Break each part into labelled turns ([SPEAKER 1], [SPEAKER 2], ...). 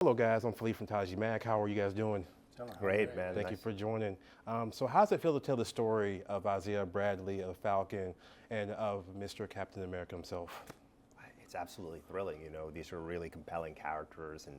[SPEAKER 1] Hello, guys. I'm Philippe from Taji Mag. How are you guys doing?
[SPEAKER 2] Great, man.
[SPEAKER 1] Thank you for joining. So, how does it feel to tell the story of Isaiah Bradley, of Falcon, and of Mr. Captain America himself?
[SPEAKER 2] It's absolutely thrilling. These are really compelling characters, and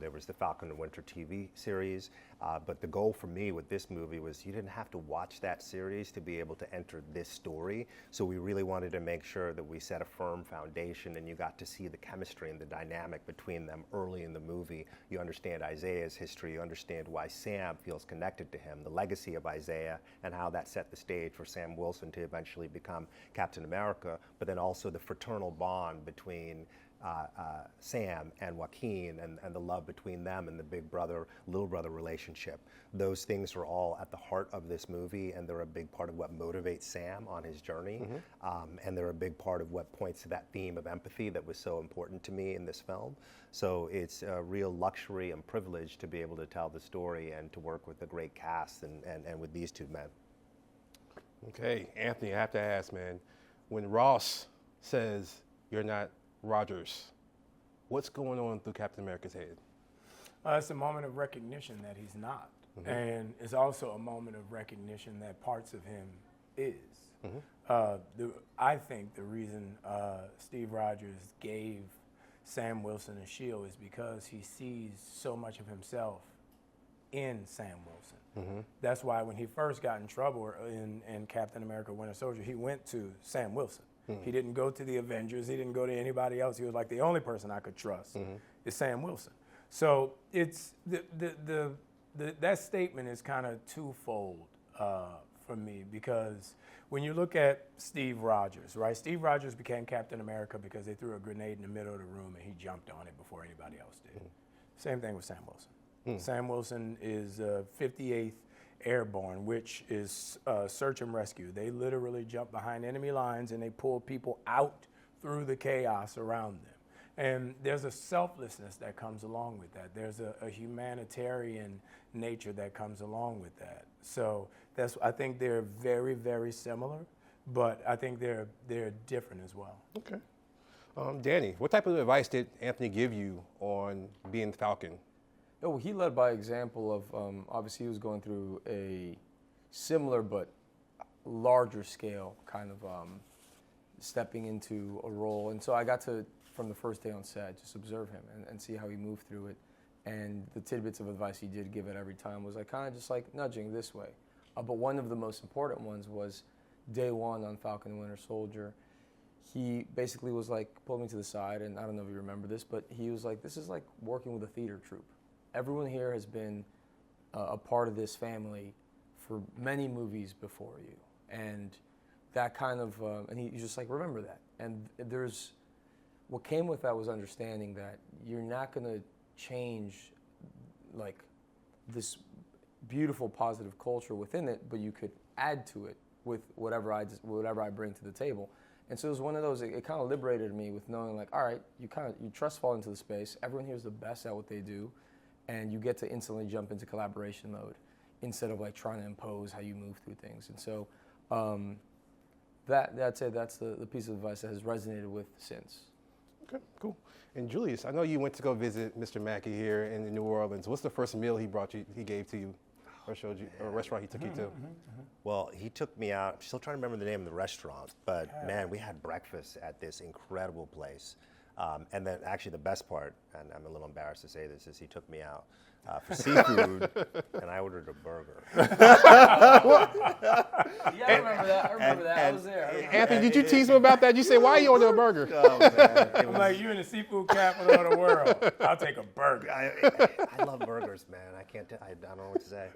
[SPEAKER 2] there was the Falcon and Winter TV series. But the goal for me with this movie was you didn't have to watch that series to be able to enter this story. So we really wanted to make sure that we set a firm foundation, and you got to see the chemistry and the dynamic between them early in the movie. You understand Isaiah's history. You understand why Sam feels connected to him, the legacy of Isaiah, and how that set the stage for Sam Wilson to eventually become Captain America. But then also the fraternal bond between Sam and Joaquin, and the love between them, and the big brother, little brother relationship. Those things are all at the heart of this movie, and they're a big part of what motivates Sam on his journey. And they're a big part of what points to that theme of empathy that was so important to me in this film. So it's a real luxury and privilege to be able to tell the story and to work with a great cast and with these two men.
[SPEAKER 1] Okay, Anthony, I have to ask, man, when Ross says you're not Rogers, what's going on through Captain America's head?
[SPEAKER 3] It's a moment of recognition that he's not. And it's also a moment of recognition that parts of him is. I think the reason Steve Rogers gave Sam Wilson a shield is because he sees so much of himself in Sam Wilson. That's why when he first got in trouble in Captain America Winter Soldier, he went to Sam Wilson. He didn't go to the Avengers. He didn't go to anybody else. He was like, the only person I could trust is Sam Wilson. So it's that statement is kind of twofold for me, because when you look at Steve Rogers, right? Steve Rogers became Captain America because they threw a grenade in the middle of the room and he jumped on it before anybody else did. Same thing with Sam Wilson. Sam Wilson is 58th Airborne, which is search and rescue. They literally jump behind enemy lines and they pull people out through the chaos around them. And there's a selflessness that comes along with that. There's a humanitarian nature that comes along with that. So I think they're very, very similar, but I think they're different as well.
[SPEAKER 1] Okay. Danny, what type of advice did Anthony give you on being Falcon?
[SPEAKER 4] Oh, he led by example of, obviously he was going through a similar but larger scale kind of stepping into a role. And so I got to, from the first day on set, just observe him and see how he moved through it. And the tidbits of advice he did give at every time was like kind of just like nudging this way. But one of the most important ones was day one on Falcon and Winter Soldier. He basically was like, pulled me to the side, and I don't know if you remember this, but he was like, this is like working with a theater troupe. Everyone here has been a part of this family for many movies before you. And that kind of, and he's just like, remember that. And what came with that was understanding that you're not going to change like this beautiful positive culture within it, but you could add to it with whatever I bring to the table. And so it was one of those, it kind of liberated me with knowing like, all right, you trust fall into the space. Everyone here is the best at what they do. And you get to instantly jump into collaboration mode instead of like trying to impose how you move through things. And so that's it. That's the piece of advice that has resonated with since.
[SPEAKER 1] Okay, cool. And Julius, I know you went to go visit Mr. Mackie here in New Orleans. What's the first meal he gave to you, or showed you, or restaurant he took you to?
[SPEAKER 2] Well, he took me out. I'm still trying to remember the name of the restaurant, but man, we had breakfast at this incredible place. And then actually the best part, and I'm a little embarrassed to say this, is he took me out for seafood, and I ordered a burger.
[SPEAKER 4] Yeah, I remember that. I was there.
[SPEAKER 1] Anthony, did you tease him about that? You say, why you order a burger?
[SPEAKER 2] Oh, man.
[SPEAKER 3] I'm like, you in the seafood capital of the world. I'll take a burger.
[SPEAKER 2] I love burgers, man. I don't know what to say.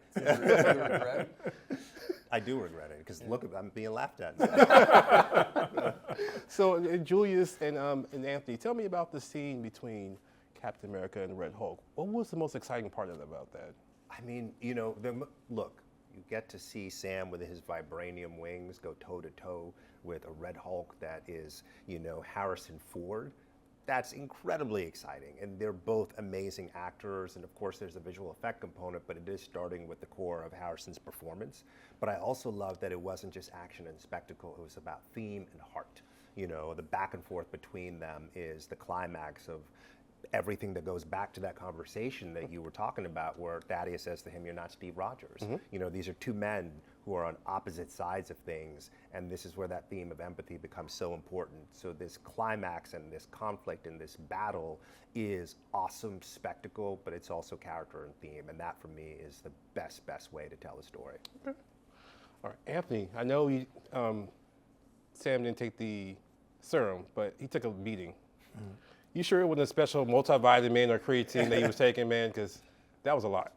[SPEAKER 2] I do regret it, because look, I'm being laughed at.
[SPEAKER 1] So Julius and Anthony, tell me about the scene between Captain America and Red Hulk. What was the most exciting part about that?
[SPEAKER 2] I mean, look, you get to see Sam with his vibranium wings go toe-to-toe with a Red Hulk that is, Harrison Ford. That's incredibly exciting, and they're both amazing actors, and of course there's a visual effect component, but it is starting with the core of Harrison's performance. But I also love that it wasn't just action and spectacle, it was about theme and heart. The back and forth between them is the climax of everything that goes back to that conversation that you were talking about, where Thaddeus says to him, "You're not Steve Rogers." You know, these are two men who are on opposite sides of things, and this is where that theme of empathy becomes so important. So this climax and this conflict and this battle is awesome spectacle, but it's also character and theme, and that for me is the best way to tell a story.
[SPEAKER 1] All right, Anthony, I know Sam didn't take the serum, but he took a beating. You sure it wasn't a special multivitamin or creatine that he was taking, man? Because that was a lot.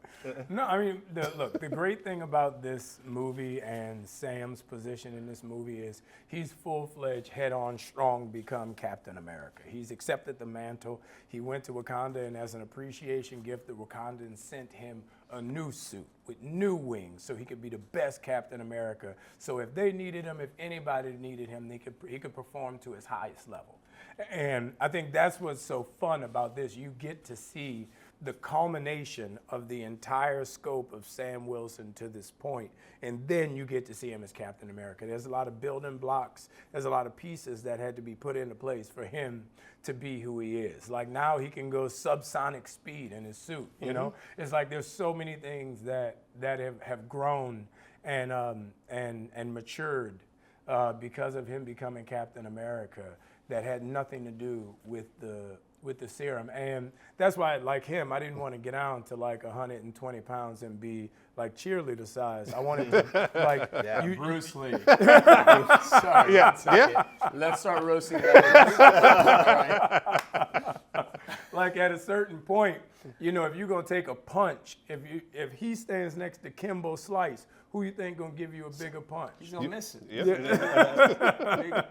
[SPEAKER 3] No, I mean, look, the great thing about this movie and Sam's position in this movie is he's full-fledged, head-on, strong, become Captain America. He's accepted the mantle. He went to Wakanda, and as an appreciation gift, the Wakandans sent him a new suit with new wings so he could be the best Captain America. So if they needed him, if anybody needed him, he could perform to his highest level. And I think that's what's so fun about this. You get to see the culmination of the entire scope of Sam Wilson to this point, and then you get to see him as Captain America. There's a lot of building blocks, there's a lot of pieces that had to be put into place for him to be who he is. Like now he can go subsonic speed in his suit, you know? It's like there's so many things that have grown and matured because of him becoming Captain America that had nothing to do with the serum. And that's why, like him, I didn't want to get down to like 120 pounds and be like cheerleader size. I wanted to like
[SPEAKER 4] Bruce Lee.
[SPEAKER 3] Sorry.
[SPEAKER 1] Yeah.
[SPEAKER 4] Let's start roasting that.
[SPEAKER 3] Like at a certain point, you know, if you're gonna take a punch, if he stands next to Kimbo Slice, who you think gonna give you a bigger punch?
[SPEAKER 4] He's gonna miss it.
[SPEAKER 1] Yeah.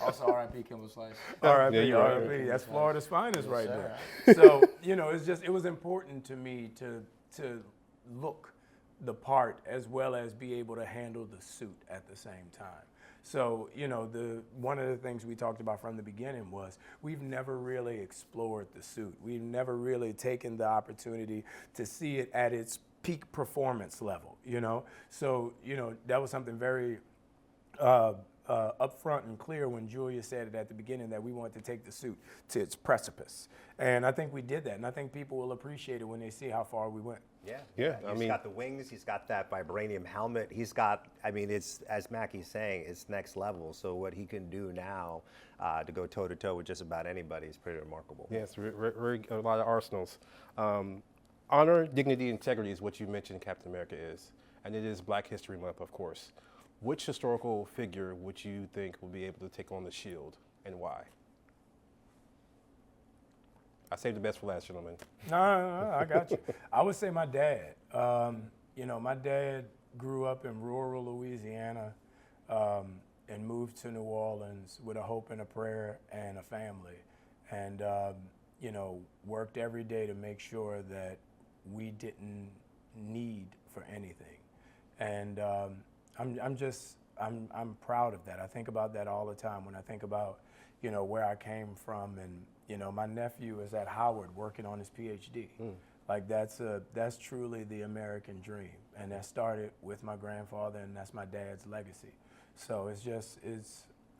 [SPEAKER 4] Also, R.I.P. Kimball Slice.
[SPEAKER 3] R.I.P.
[SPEAKER 1] Yeah, you're right.
[SPEAKER 3] R.I.P. That's Florida's finest right
[SPEAKER 4] sir.
[SPEAKER 3] there. So, you know, it was important to me to look the part as well as be able to handle the suit at the same time. So, you know, one of the things we talked about from the beginning was we've never really explored the suit. We've never really taken the opportunity to see it at its peak performance level, you know? So, you know, that was something very upfront and clear when Julius said it at the beginning that we wanted to take the suit to its precipice. And I think we did that. And I think people will appreciate it when they see how far we went.
[SPEAKER 1] Yeah,
[SPEAKER 2] He's got the wings, he's got that vibranium helmet, he's got, I mean, it's, as Mackie's saying, it's next level. So what he can do now to go toe-to-toe with just about anybody is pretty remarkable.
[SPEAKER 1] Yes, a lot of arsenals. Honor, dignity, integrity is what you mentioned Captain America is. And it is Black History Month, of course. Which historical figure would you think will be able to take on the shield, and why? I saved the best for last, gentlemen.
[SPEAKER 3] No, I got you. I would say my dad. You know, my dad grew up in rural Louisiana and moved to New Orleans with a hope and a prayer and a family. And, you know, worked every day to make sure that we didn't need for anything. And I'm proud of that. I think about that all the time when I think about, you know, where I came from. And, you know, my nephew is at Howard working on his PhD. Like that's truly the American dream. And that started with my grandfather, and that's my dad's legacy. So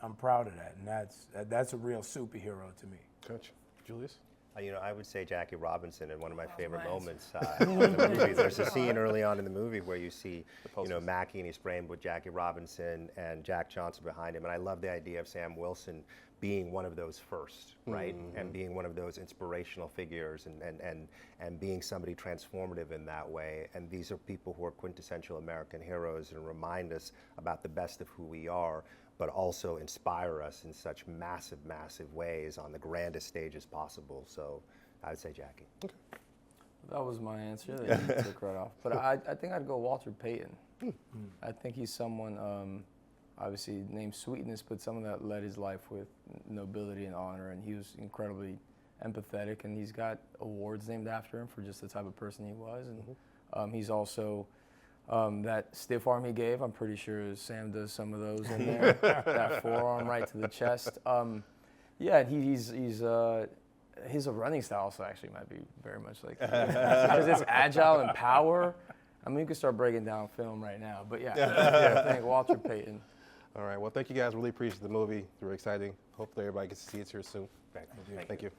[SPEAKER 3] I'm proud of that. And that's a real superhero to me.
[SPEAKER 1] Gotcha. Julius?
[SPEAKER 2] You know, I would say Jackie Robinson in one of my favorite moments in the movie. There's a scene early on in the movie where you see, you know, Mackie and he's framed with Jackie Robinson and Jack Johnson behind him. And I love the idea of Sam Wilson being one of those first, right? And being one of those inspirational figures and being somebody transformative in that way. And these are people who are quintessential American heroes and remind us about the best of who we are, but also inspire us in such massive, massive ways on the grandest stages possible. So I would say Jackie.
[SPEAKER 1] Okay.
[SPEAKER 4] That was my answer that you took right off. But I think I'd go Walter Payton. I think he's someone, obviously named Sweetness, but someone that led his life with nobility and honor, and he was incredibly empathetic, and he's got awards named after him for just the type of person he was. And he's also that stiff arm he gave, I'm pretty sure Sam does some of those in there. That forearm right to the chest. Yeah, his running style also actually might be very much like because it's agile and power. I mean, you can start breaking down film right now, but yeah. I think Walter Payton.
[SPEAKER 1] All right. Well, thank you guys. Really appreciate the movie. Very exciting. Hopefully everybody gets to see it here soon.
[SPEAKER 2] Thank you.
[SPEAKER 1] Thank you.